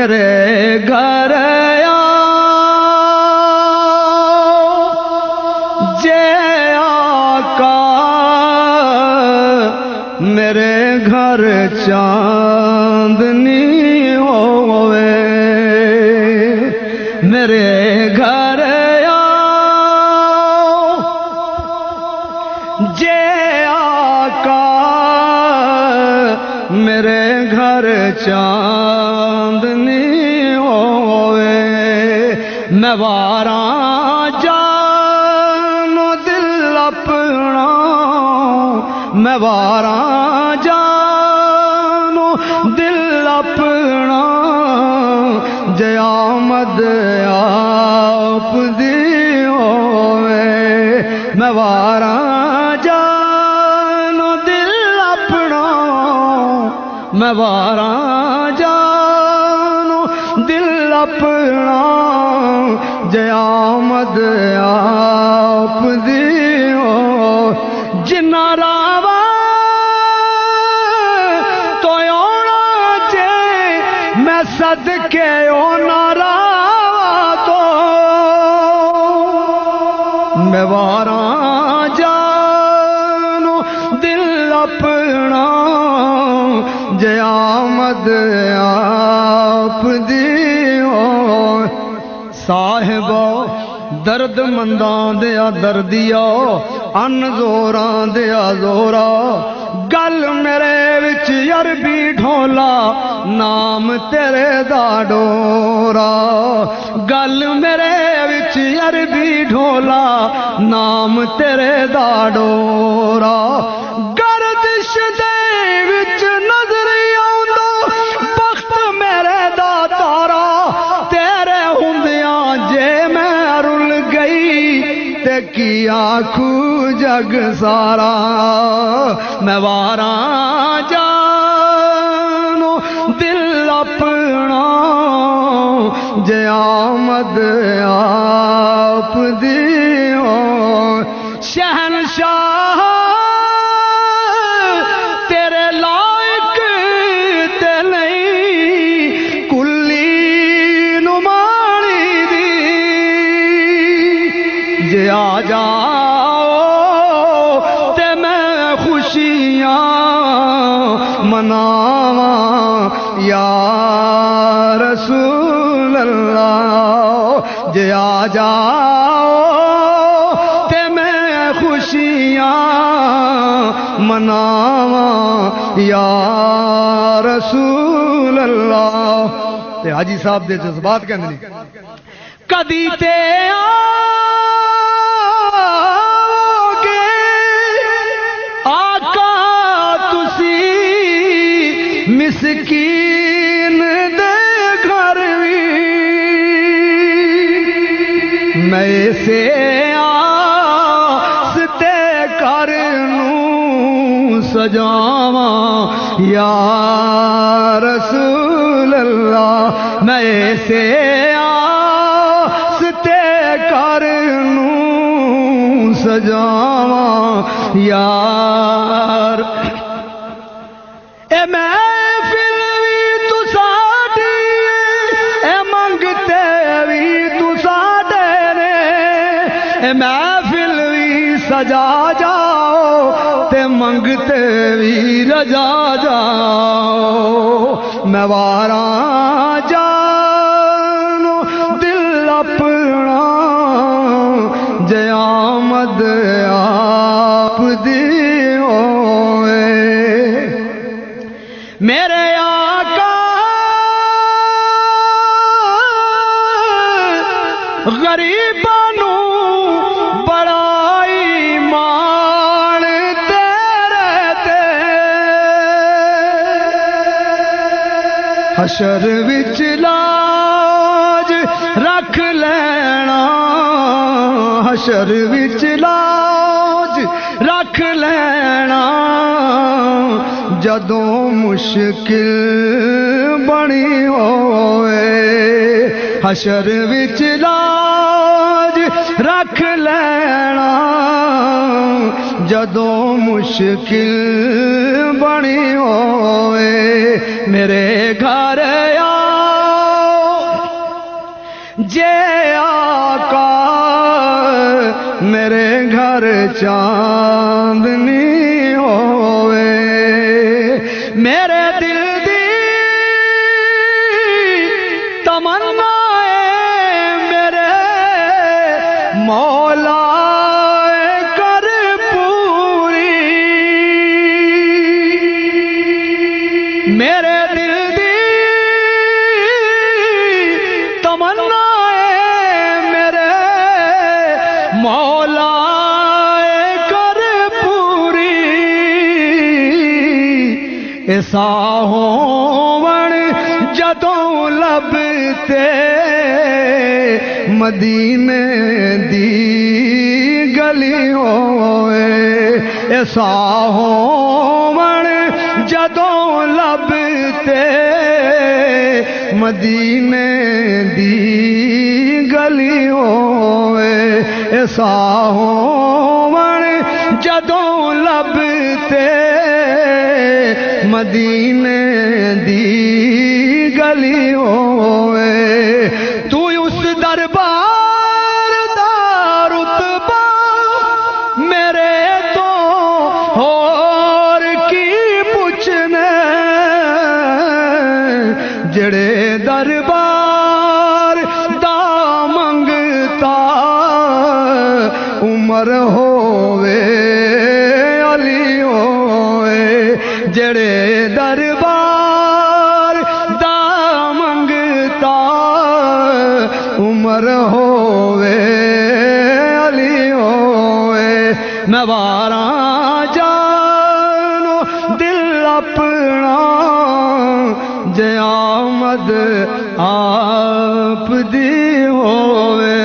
میرے گھر جے آقا میرے گھر چاندنی ہوئے میرے گھر جے آقا میرے گھر چاندنی ہوئے میں واراں جانو دل اپنا میں واراں جانو دل اپنا جے آمد آپ دی ہوئے میں واراں جانو دل اپنا میں واراں جانو دل اپنا جے آمد آپ دی ہو جنہ راوا تو اونا چے میں صدقے اونا راوا تو میں واراں جانو دل اپنا جے آمد آپ دی ہو صاحبہ درد منداں دیا دردیا ان زوراں دیا زورا گل میرے وچ عربی ڈھولا نام تیرے دا ڈورا گل میرے وچ عربی ڈھولا نام تیرے دا ڈورا گردش دے وچ نظر آؤندو بخت میرے دا تارا تیرے ہوندیاں جے میں رل گئی تے کی آکھو جگ سارا میں واراں جانو دل اپنا جے آمد آپ دی ہو شہنشاہ تیرے لائق تے نہیں کلی نمانی دی جے آ جاؤ تے میں خوشیاں مناواں یا رسول اللہ جے آ جاؤ تے میں خوشیاں مناواں یا رسول اللہ تے حاجی صاحب دے جذبات کہندے نے کدی تے مسکین دے گھر وی میں سے آستے کرنوں سجاواں یا رسول اللہ میں سے آستے کرنوں سجاواں یار اے محفل وی تو ساڈی اے منگتے وی تو ساڈے نے اے محفل وی سجا جاؤ تے منگتے وی رجا جاؤ میں واراں جانو دل اپنا جے آمد آپ دی ہوئے میرے آقا غریبانوں بڑائی مان تیرے تے حشر وچ لاج رکھ لینا حشر وچ لاج رکھ لینا جدوں مشکل بنی ہوئے حشر وچ لاج رکھ لینا جدوں مشکل بنی ہوئے میرے گھر جے آقا میرے گھر چاندنی ہوئے میرے دل دی تمنا ہے میرے مولا کر پوری میرے دل دی تمنا مولا کر پوری ایسا ہون جدوں لب تے مدینے دی گلی ہوئے ایسا ہون جدوں لب تے مدینے دی گلی ہوئے ایسا ہون جدوں لب تے مدینے دی گلی ہوئے تو اس دربار دا رتبہ میرے تو اور کی پوچھنے جڑے دربار دا منگتا عمر ہووے علی ہوئے جڑے دربار دا منگتا عمر ہووے علی ہوئے میں واراں جانو دل اپنا جے آمد آپ دی ہوئے